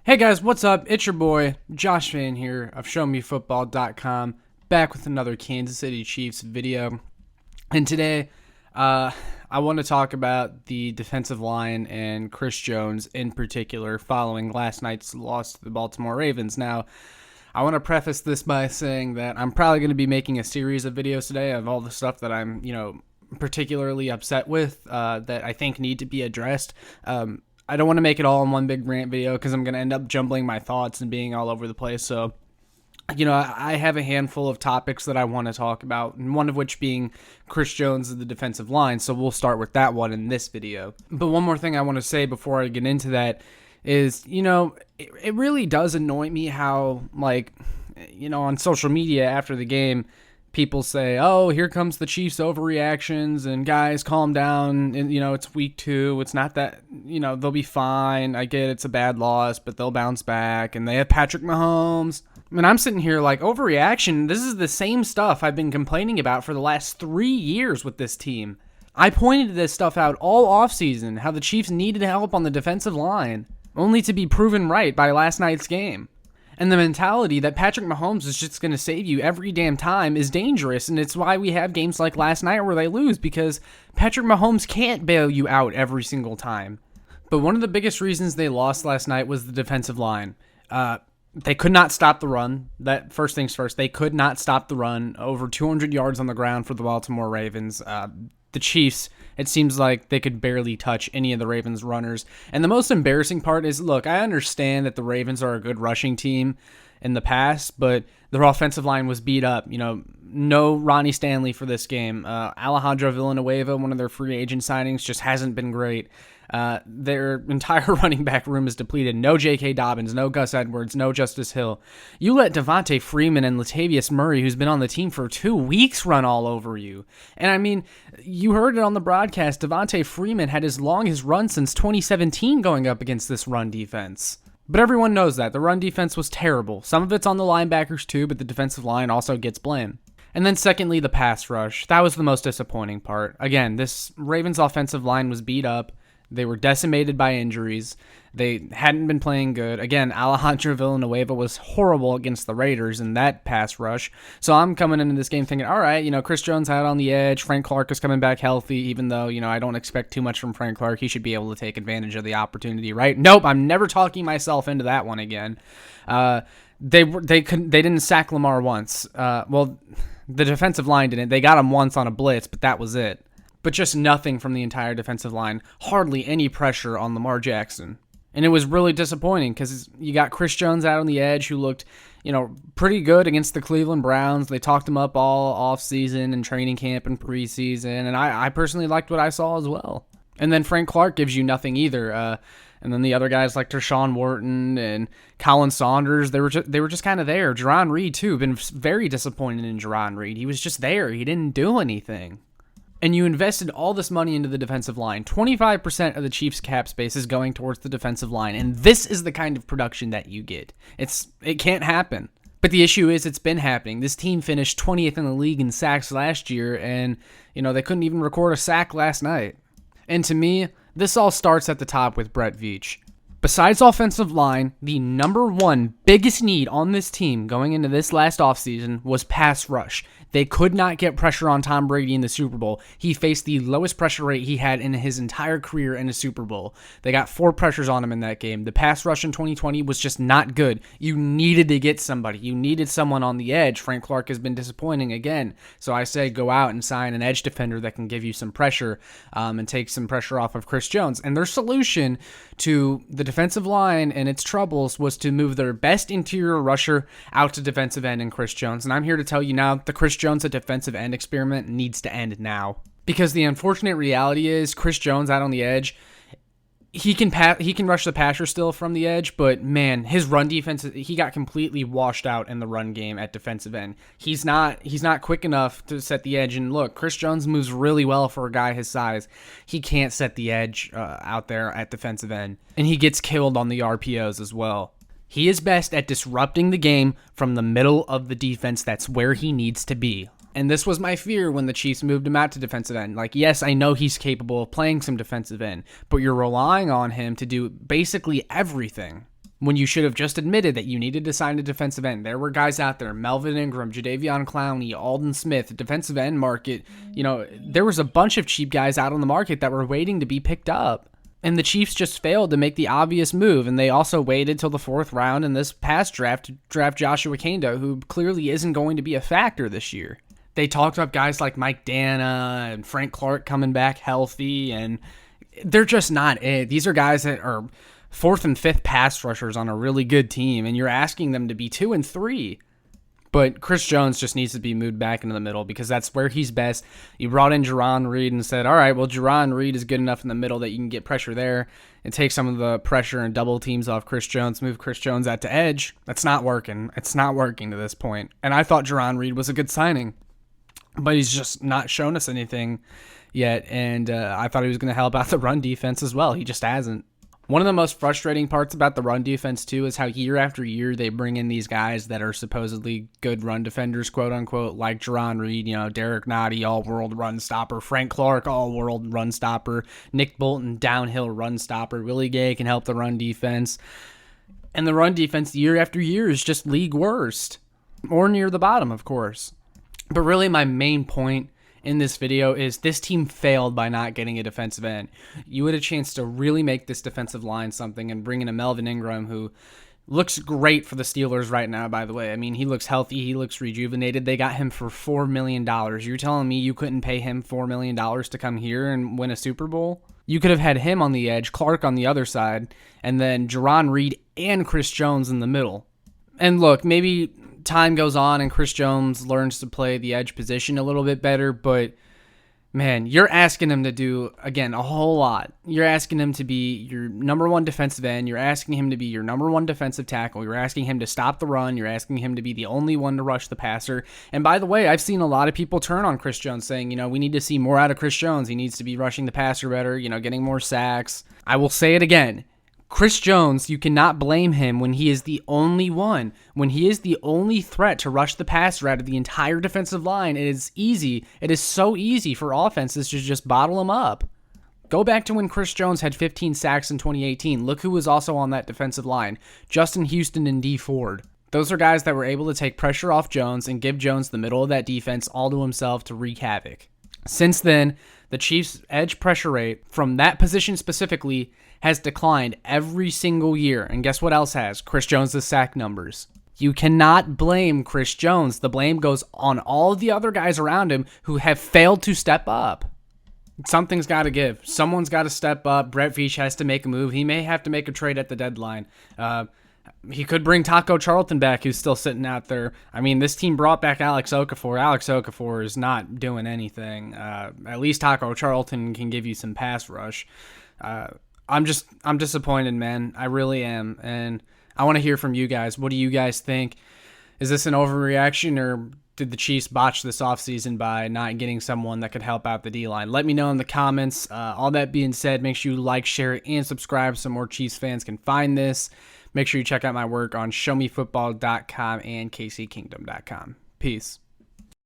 Hey guys, what's up? It's your boy, Josh Van here of ShowMeFootball.com, back with another Kansas City Chiefs video. And today, I want to talk about the defensive line and Chris Jones in particular following last night's loss to the Baltimore Ravens. Now, I want to preface this by saying that I'm probably going to be making a series of videos today of all the stuff that I'm, particularly upset with that I think need to be addressed. I don't want to make it all in one big rant video because I'm going to end up jumbling my thoughts and being all over the place. So, I have a handful of topics that I want to talk about, and one of which being Chris Jones and the defensive line. So we'll start with that one in this video. But one more thing I want to say before I get into that is, it really does annoy me how, on social media after the game, people say, oh, here comes the Chiefs overreactions and guys, calm down. And, it's week 2. It's not that, they'll be fine. I get it's a bad loss, but they'll bounce back. And they have Patrick Mahomes. And I'm sitting here like, overreaction. This is the same stuff I've been complaining about for the last 3 years with this team. I pointed this stuff out all offseason, how the Chiefs needed help on the defensive line, only to be proven right by last night's game. And the mentality that Patrick Mahomes is just going to save you every damn time is dangerous, and it's why we have games like last night where they lose, because Patrick Mahomes can't bail you out every single time. But one of the biggest reasons they lost last night was the defensive line. They could not stop the run. That first things first, they could not stop the run. Over 200 yards on the ground for the Baltimore Ravens. The Chiefs, it seems like they could barely touch any of the Ravens runners. And the most embarrassing part is, look, I understand that the Ravens are a good rushing team in the past, but their offensive line was beat up. No Ronnie Stanley for this game. Alejandro Villanueva, one of their free agent signings, just hasn't been great. Their entire running back room is depleted. No J.K. Dobbins, no Gus Edwards, no Justice Hill. You let Devontae Freeman and Latavius Murray, who's been on the team for 2 weeks, run all over you. And I mean, you heard it on the broadcast. Devontae Freeman had his longest run since 2017 going up against this run defense. But everyone knows that. The run defense was terrible. Some of it's on the linebackers too, but the defensive line also gets blamed. And then secondly, the pass rush. That was the most disappointing part. Again, this Ravens offensive line was beat up. They were decimated by injuries. They hadn't been playing good. Again, Alejandro Villanueva was horrible against the Raiders in that pass rush. So I'm coming into this game thinking, all right, Chris Jones out on the edge. Frank Clark is coming back healthy, even though, I don't expect too much from Frank Clark. He should be able to take advantage of the opportunity, right? Nope, I'm never talking myself into that one again. They didn't sack Lamar once. The defensive line didn't. They got him once on a blitz, but that was it. But just nothing from the entire defensive line. Hardly any pressure on Lamar Jackson. And it was really disappointing because you got Chris Jones out on the edge who looked, pretty good against the Cleveland Browns. They talked him up all offseason and training camp and preseason. And I personally liked what I saw as well. And then Frank Clark gives you nothing either. And then the other guys like Tershawn Wharton and Colin Saunders, they were just kind of there. Jarran Reed, too. Been very disappointed in Jarran Reed. He was just there. He didn't do anything. And you invested all this money into the defensive line. 25% of the Chiefs' cap space is going towards the defensive line. And this is the kind of production that you get. It can't happen. But the issue is it's been happening. This team finished 20th in the league in sacks last year. And, they couldn't even record a sack last night. And to me, this all starts at the top with Brett Veach. Besides offensive line, the number one biggest need on this team going into this last offseason was pass rush. They could not get pressure on Tom Brady in the Super Bowl. He faced the lowest pressure rate he had in his entire career in a Super Bowl. They got 4 pressures on him in that game. The pass rush in 2020 was just not good. You needed to get somebody. You needed someone on the edge. Frank Clark has been disappointing again. So I say go out and sign an edge defender that can give you some pressure and take some pressure off of Chris Jones. And their solution to the defensive line and its troubles was to move their best interior rusher out to defensive end in Chris Jones. And I'm here to tell you now, the Chris Jones at defensive end experiment needs to end now. Because the unfortunate reality is Chris Jones out on the edge, he can rush the passer still from the edge, but man, his run defense, he got completely washed out in the run game at defensive end. He's not quick enough to set the edge. And look, Chris Jones moves really well for a guy his size. He can't set the edge out there at defensive end, and he gets killed on the RPOs as well. He is best at disrupting the game from the middle of the defense. That's where he needs to be. And this was my fear when the Chiefs moved him out to defensive end. Like, yes, I know he's capable of playing some defensive end, but you're relying on him to do basically everything. when you should have just admitted that you needed to sign a defensive end. There were guys out there, Melvin Ingram, Jadeveon Clowney, Alden Smith, defensive end market. There was a bunch of cheap guys out on the market that were waiting to be picked up. And the Chiefs just failed to make the obvious move, and they also waited till the 4th round in this past draft to draft Joshua Kenda, who clearly isn't going to be a factor this year. They talked up guys like Mike Dana and Frank Clark coming back healthy, and they're just not it. These are guys that are 4th and 5th pass rushers on a really good team, and you're asking them to be 2 and 3. But Chris Jones just needs to be moved back into the middle because that's where he's best. You brought in Jarran Reed and said, all right, well, Jarran Reed is good enough in the middle that you can get pressure there and take some of the pressure and double teams off Chris Jones, move Chris Jones out to edge. That's not working. It's not working to this point. And I thought Jarran Reed was a good signing, but he's just not shown us anything yet. And I thought he was going to help out the run defense as well. He just hasn't. One of the most frustrating parts about the run defense, too, is how year after year they bring in these guys that are supposedly good run defenders, quote unquote, like Jarran Reed, Derek Nottie, all-world run stopper, Frank Clark, all-world run stopper, Nick Bolton, downhill run stopper, Willie Gay can help the run defense. And the run defense year after year is just league worst, or near the bottom, of course. But really my main point in this video is this team failed by not getting a defensive end. You had a chance to really make this defensive line something and bring in a Melvin Ingram who looks great for the Steelers right now, by the way. I mean, he looks healthy. He looks rejuvenated. They got him for $4 million. You're telling me you couldn't pay him $4 million to come here and win a Super Bowl? You could have had him on the edge, Clark on the other side, and then Jarran Reed and Chris Jones in the middle. And look, maybe time goes on and Chris Jones learns to play the edge position a little bit better, but man, you're asking him to do, again, a whole lot. You're asking him to be your number one defensive end. You're asking him to be your number one defensive tackle. You're asking him to stop the run. You're asking him to be the only one to rush the passer. And by the way, I've seen a lot of people turn on Chris Jones saying, we need to see more out of Chris Jones. He needs to be rushing the passer better, getting more sacks. I will say it again. Chris Jones, you cannot blame him when he is the only one. When he is the only threat to rush the passer out of the entire defensive line, it is easy. It is so easy for offenses to just bottle him up. Go back to when Chris Jones had 15 sacks in 2018. Look who was also on that defensive line. Justin Houston and Dee Ford. Those are guys that were able to take pressure off Jones and give Jones the middle of that defense all to himself to wreak havoc. Since then, the Chiefs' edge pressure rate from that position specifically has declined every single year. And guess what else has? Chris Jones' sack numbers. You cannot blame Chris Jones. The blame goes on all of the other guys around him who have failed to step up. Something's got to give. Someone's got to step up. Brett Veach has to make a move. He may have to make a trade at the deadline. He could bring Taco Charlton back, who's still sitting out there. I mean, this team brought back Alex Okafor. Alex Okafor is not doing anything. At least Taco Charlton can give you some pass rush. I'm disappointed, man. I really am. And I want to hear from you guys. What do you guys think? Is this an overreaction, or did the Chiefs botch this offseason by not getting someone that could help out the D-line? Let me know in the comments. All that being said, make sure you like, share, and subscribe so more Chiefs fans can find this. Make sure you check out my work on showmefootball.com and kckingdom.com. Peace.